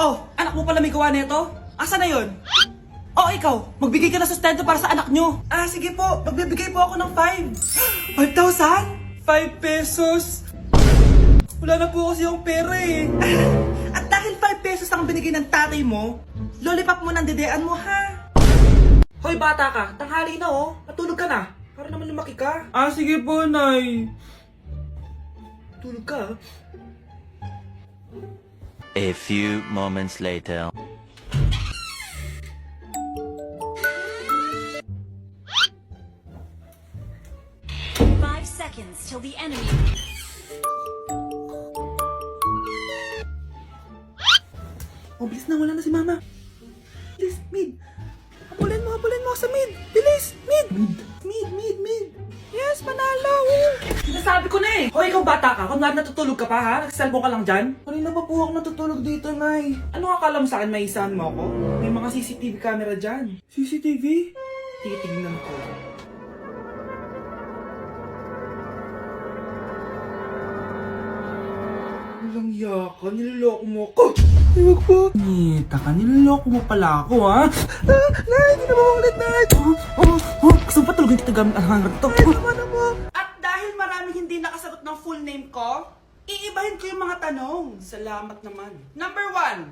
Oh, anak mo pala may gawa nito? Asa na yon? Oh, ikaw, magbigay ka ng sustento para sa anak nyo. Ah, sige po, magbibigay po ako ng 5. 5,000? 5 pesos? Wala na po kasi yung pera eh. At dahil 5 pesos ang binigay ng tatay mo, lollipop mo ng dedean mo ha. Hoy bata ka, tanghali na oh. Matulog ka na. Para naman lumaki ka. Ah, sige po, Nay. Tulog ka. A few moments later. 5 seconds till the enemy. Oh, bilis na, wala na si Mama. Bilis, mid. Habulin mo sa mid. Bilis, mid. Mid. Yes, panalo. Sinasabi ko na eh. Hoy, ikaw bata ka. Kunwari natutulog ka pa ha? Nagsiselfone ka lang dyan? Kanina pa po ako natutulog dito, Nay. Ano akala mo sa akin, maisahan mo ako? May mga CCTV camera dyan. CCTV? Titignan ko. Walang yaka, niloloko mo ako. Huwag po. Nita ka, niloloko mo pala ako, ha? Nay, hindi na maulit, Nay. Gusto mo pa tulogin kita gamit ang hangar to? At dahil maraming hindi nakasagot ng full name ko, iibahin ko yung mga tanong. Salamat naman. Number 1,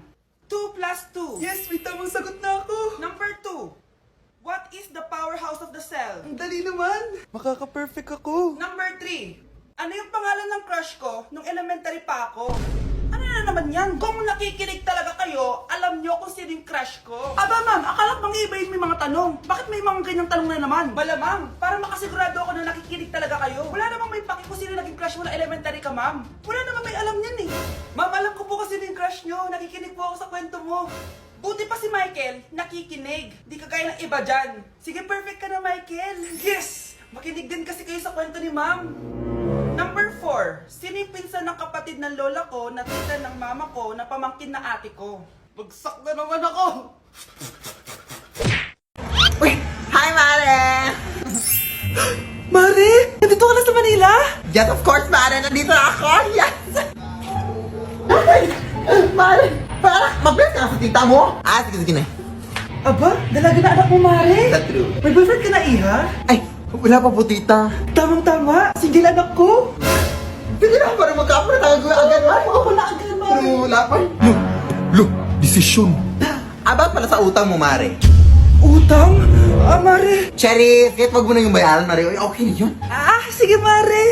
2 plus 2. Yes, may tamang sagot na ako. Number 2, what is the powerhouse of the cell? Ang dali naman. Makaka-perfect ako. Number 3, ano yung pangalan ng crush ko nung elementary pa ako? Ano na naman yan? Kung nakikinig talaga kayo, alam nyo kung sino yung crush ko. Aba ma'am, akala mang ibahin may mga tanong. Bakit may mga ganyang tanong na naman? Malamang, para makasigurado ako na nakikinig talaga kayo. Wala namang may paki kung sino naging crush mo na elementary ka ma'am. Wala namang may alam yan eh. Ma'am, alam ko po kasi sino yung crush nyo. Nakikinig po ako sa kwento mo. Buti pa si Michael, nakikinig. Di kagaya ng iba dyan. Sige, perfect ka na Michael. Yes! Makinig din kasi kayo sa kwento ni ma'am. Number 4, sino yung pinsan ng kapatid ng lola ko na tita ng mama ko na pamangkin na ate ko? Bagsak na naman ako! Uy! Hi, Mare! Mare! Nandito ka na sa Manila? Yes, of course, Mare! Nandito na ako! Yes! Mare! Para! Mabilis ka na sa tita mo! Ah, sige na. Aba, dalaga na anak mo, Mare! That's true. May boyfriend ka na, Iha? Ay! Wala pa po, tita. Tamang-tama! Single anak ko! Sige na, para magkapura tayo agad, Mare! Wala agad, Mare! Pero wala pa. Look! Desisyon! About pala sa utang mo, Mare. Utang? Ah, Mare! Cherry, kahit wag mo na yung bayaran, Mare. Okay na yun. Ah, sige, Mare!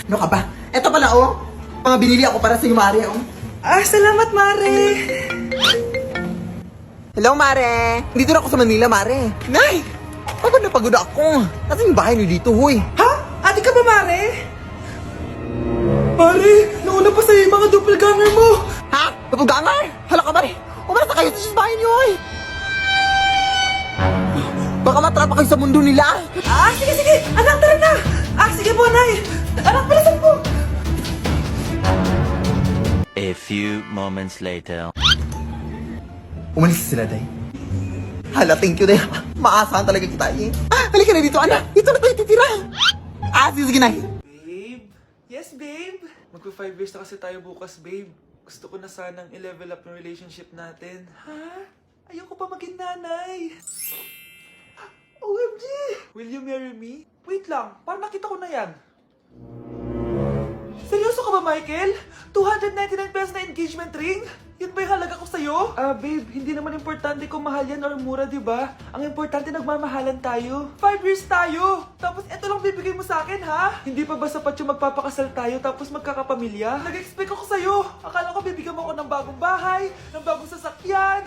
Ano ka ba? Eto pala, oh. Mga binili ako para sa iyo, Mare, oh. Ah, salamat, Mare! Hello, Mare! Dito na ako sa Manila, Mare. Nay! Pagod na pagod ako. Kasi yung bahay niyo dito, huy. Ha? Ate ka ba, Mare? Mare, nauna pa sa'yo yung mga doppelganger mo! Ha? Napugangar? Hala ka, Mare! Umalas na kayo sa bahay niyo, huy! Baka matrapa kayo sa mundo nila. Ah, sige! Anak, tara na! Ah, sige po, Nay! Anak, palasan po! A few moments later. Umalis sila, Day. Hala, thank you, Day. Maasahan talaga kita, eh. Ah, halika na dito, anak. Dito na tayo titira. Ah, sige na. Babe? Yes, babe? Magpa 5 years na kasi tayo bukas, babe. Gusto ko na sanang i-level up yung relationship natin. Ha? Ayoko pa maging nanay. OMG! Will you marry me? Wait lang, parang nakita ko na yan. Seryoso ka ba, Michael? 299 pesos na engagement ring? Yun ba yung halaga ko sa'yo? Ah, babe, hindi naman importante kung mahal yan or mura, di ba? Ang importante, nagmamahalan tayo. 5 years tayo! Tapos eto lang bibigay mo sa akin, ha? Hindi pa ba sapat yung magpapakasal tayo tapos magkakapamilya? Nag-expect ako sa'yo! Akala ko bibigyan mo ako ng bagong bahay, ng bagong sasakyan.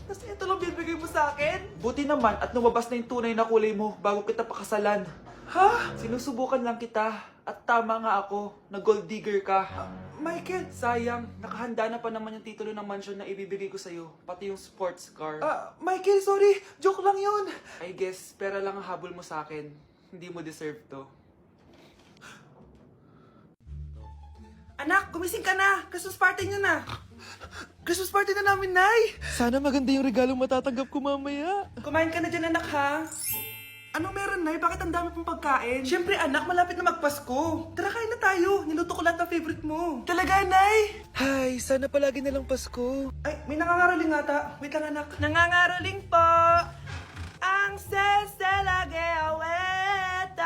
Tapos ito lang bibigay mo sa akin? Buti naman at lumabas na yung tunay na kulay mo bago kita pakasalan. Ha? Sinusubukan lang kita. At tama nga ako, na gold digger ka. Michael, sayang. Nakahanda na pa naman yung titulo ng mansion na ibibigay ko sa'yo. Pati yung sports car. Michael, sorry. Joke lang yun. I guess, pera lang ang habol mo sa akin. Hindi mo deserve to. Anak, gumising ka na. Christmas party nyo na. Christmas party na namin, Nay. Sana maganda yung regalong matatanggap ko mamaya. Kumain ka na dyan, anak, ha? Ano meron, Nay? Bakit ang dami pong pagkain? Siyempre, anak, malapit na magpasko. Tara, kain na tayo. Niluto ko lahat ng favorite mo. Talaga, Nay? Hay, sana palagi na lang Pasko. Ay, may nangangaraling ata. Wait lang, anak. Nangangaraling po. Ang seselage awetan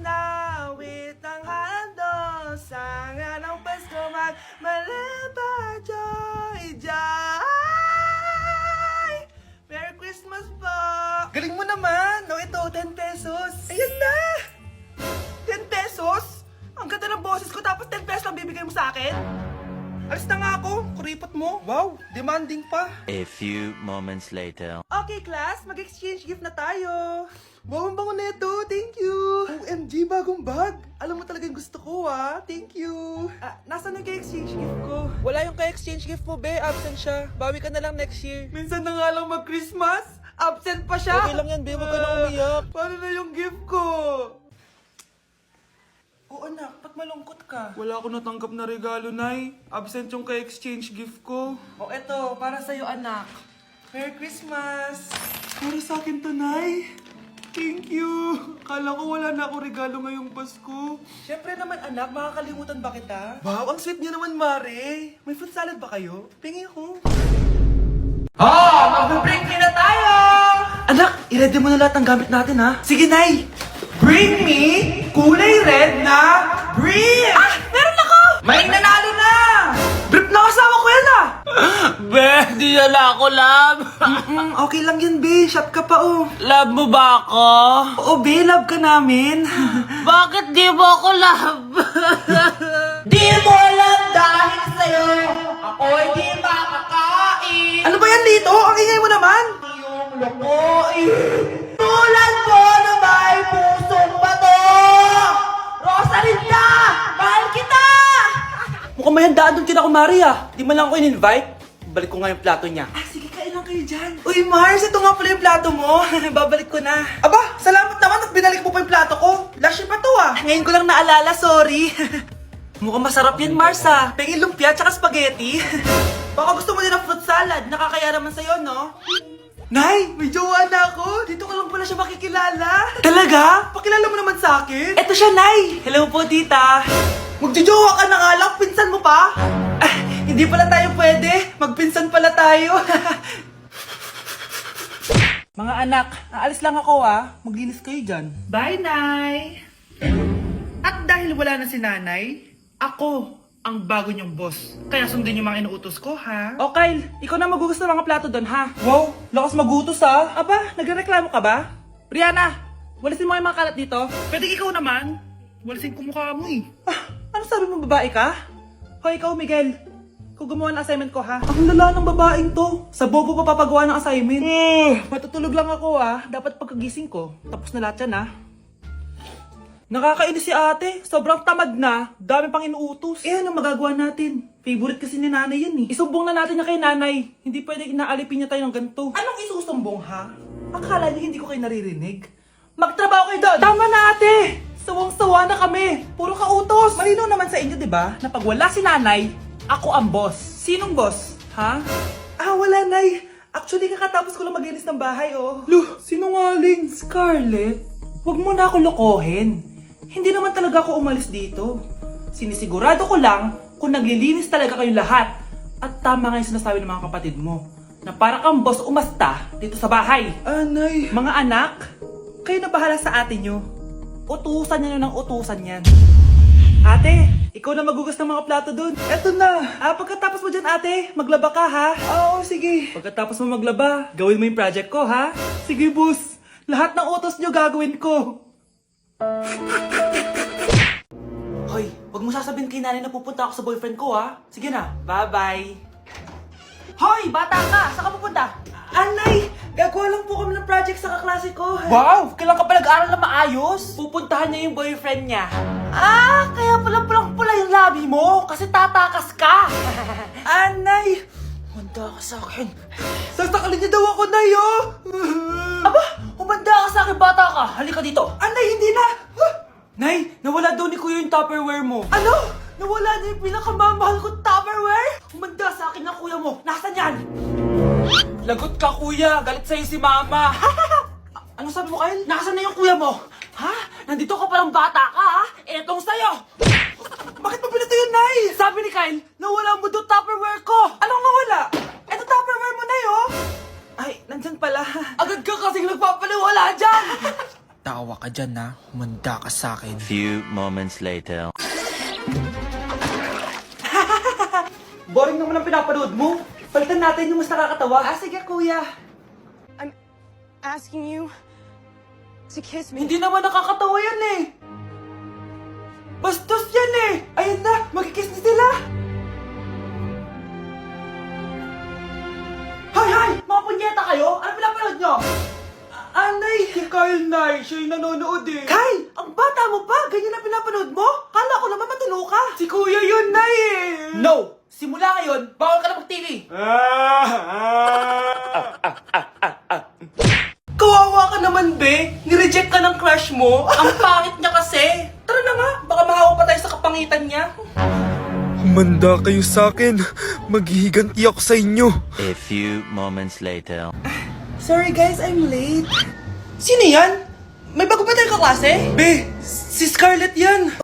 na awit ng handong sa nga ng Pasko magmalaba joy joy. Merry Christmas po! Galing mo naman! No, ito, 10 pesos. Ayan na! 10 pesos? Ang ganda ng boses ko tapos 10 pesos lang bibigay mo sa akin? Alis na nga ako, kuripot mo. Wow, demanding pa. A few moments later. Okay, class, mag-exchange gift na tayo. Wow, ang bango neto, thank you. OMG, bagong bag. Alam mo talaga yung gusto ko, ah. Thank you. Nasaan yung ka-exchange gift ko? Wala yung ka-exchange gift mo, be. Absent siya. Bawi ka na lang next year. Minsan na nga lang mag-Christmas. Absent pa siya. Okay lang yan, be. Huwag ka na umiyak. Paano na yung gift ko? Oo, anak. Ba't malungkot ka? Wala ako natanggap na regalo, Nay. Absent yung ka-exchange gift ko. O, eto. Para sa'yo, anak. Merry Christmas! Para sa akin to, Nay. Thank you! Kala ko wala na ako regalo ngayong Pasko. Siyempre naman, anak. Makakalimutan ba kita? Wow, ang sweet niya naman, Mare. May fruit salad ba kayo? Pingi ako. Mag-break na tayo! Anak, i-ready mo na lahat ng gamit natin, ha? Sige, Nay! Bring me kulay red na brief! Ah! Meron ako! May nanalo na! Brief na kasama ko yan, ah! Be, di na ako love. Okay lang yun, be. Shot ka pa, oh. Love mo ba ako? Oo, be. Love ka namin. Bakit di mo ako love? Di mo alam dahil sa'yo ako'y di makakain. Ano ba yan dito? Ang ingay mo naman. Yung lokoin. Tulad mo na may pusong bato. Rosalinda! Mahal kita! Mukhang may handaan doon kina kumari, ah. Di man lang ako in-invite. Balik ko nga yung plato niya. Ah, sige, kain lang kayo dyan. Uy, Mars, ito nga pala yung plato mo. Babalik ko na. Aba, salamat naman at binalik mo pa yung plato ko. Last year pa to, ah. Ngayon ko lang naalala, sorry. Mukhang masarap yan, Mars, ah. Pengin lumpia tsaka spaghetti. Baka gusto mo din ng fruit salad. Nakakaya naman sa'yo, no? Nay, may jowa na ako. Dito ko lang pala siya makikilala. Talaga? Pakilala mo naman sa akin. Eto siya, Nay. Hello po, tita. Magjojowa ka na nga lang. Pinsan mo pa? Ah, hindi pala tayo pwede. Magpinsan pala tayo. Mga anak, aalis lang ako, ah. Maglinis kayo dyan. Bye, Nay. At dahil wala na si Nanay, ako ang bago niyong boss. Kaya sundin yung mga inuutos ko, ha? O, Kyle, ikaw na magugas ng mga plato doon, ha? Wow, lakas magutos, ha? Aba, nagreklamo ka ba? Brianna, walisin mo yung mga kalat dito. Pwede ikaw naman. Walisin ko mukha mo, eh. Ah, ano sabi mo, babae ka? Hoy, ikaw, Miguel. Ikaw gumawa ng assignment ko, ha? Ang lala ng babaeng to. Sa bobo pa papagawa ng assignment. Matutulog lang ako, ha? Dapat pagkagising ko, tapos na lahat yan, ha? Nakakainis si ate. Sobrang tamad na. Dami pang inuutos. Eh, ano magagawa natin? Favorite kasi ni nanay yan, eh. Isumbong na natin niya kay nanay. Hindi pwede inaalipin niya tayo ng ganito. Anong isusumbong, ha? Akala niyo hindi ko kayo naririnig? Magtrabaho kayo doon! Tama na, ate! Sawang-sawa na kami. Puro kautos. Malinaw naman sa inyo, di ba? Na pag wala si nanay, ako ang boss. Sinong boss? Ha? Ah, wala, nay. Actually, kakatapos ko lang maglinis ng bahay, oh. Luh, sinungaling. Scarlett, huwag mo na ako lokohin. Hindi naman talaga ako umalis dito. Sinisigurado ko lang kung naglilinis talaga kayong lahat. At tama nga yung sinasabi ng mga kapatid mo. Na para kang boss umasta dito sa bahay. Anay. Mga anak, kayo na bahala sa ate nyo. Utusan nyo ng utusan yan. Ate, ikaw na magugas ng mga plato dun. Eto na. Pagkatapos mo dyan, ate, maglaba ka, ha? Oo, sige. Pagkatapos mo maglaba, gawin mo yung project ko, ha? Sige, boss. Lahat ng utos nyo gagawin ko. Hoy, wag mo sasabihin kay nanay na pupunta ako sa boyfriend ko, ha? Sige na, bye-bye. Hoy, bata ka! Saan ka pupunta? Anay, gagawa lang po kami ng project sa kaklase ko. Wow, kailan ka pa nag-aaral na maayos? Pupuntahan niya yung boyfriend niya. Kaya pula yung labi mo kasi tatakas ka. Anay, humanda ka sa akin. Sasakalin niya daw ako, Nay, oh. Aba, humanda ka sa akin, bata ka. Halika dito. Anay, hindi na. Nay, nawala daw ni Kuya yung Tupperware mo. Ano? Nawala na yung pinakamamahal kong Tupperware? Humanda sa akin ng kuya mo. Nasaan yan? Lagot ka, kuya. Galit sa'yo si mama. Ano sabi mo, Kyle? Nasaan na yung kuya mo? Ha? Nandito ka palang bata ka, ha? Etong sa'yo! Bakit mo pinato yun, Nay? Sabi ni Kyle, nawala mo doon Tupperware ko! Anong nawala? Eto Tupperware mo, Nay, oh! Ay, nandyan pala. Agad ka kasing nagpapaliwala dyan! Tawa ka dyan, ha? Humanda ka sa akin. Few moments later. Boring naman ang pinapanood mo. Palitan natin yung mas nakakatawa. Ah, sige, kuya. I'm asking you to kiss me. Hindi naman nakakatawa yan eh. Bastos yan eh. Ayun na, magkikiss na sila. Hay! Mga punyeta kayo? Ano pinapanood nyo? Anay, si Kyle, Nay. Siya yung nanonood eh. Kyle, ang bata mo pa. Ganyan na pinapanood mo? Kala ko naman matino ka. Si kuya yun, Nay eh. No! Simula ngayon, bawal ka na mag-TV. Kawawa ka naman, be. Nireject ka ng crush mo. Ang pangit niya kasi. Tara na nga, baka mahawa pa tayo sa kapangitan niya. Humanda kayo sa akin. Maghihiganti ako sa inyo. A few moments later. Sorry guys, I'm late. Sino yan? May bago ba tayo kaklase? Be, si Scarlett yan.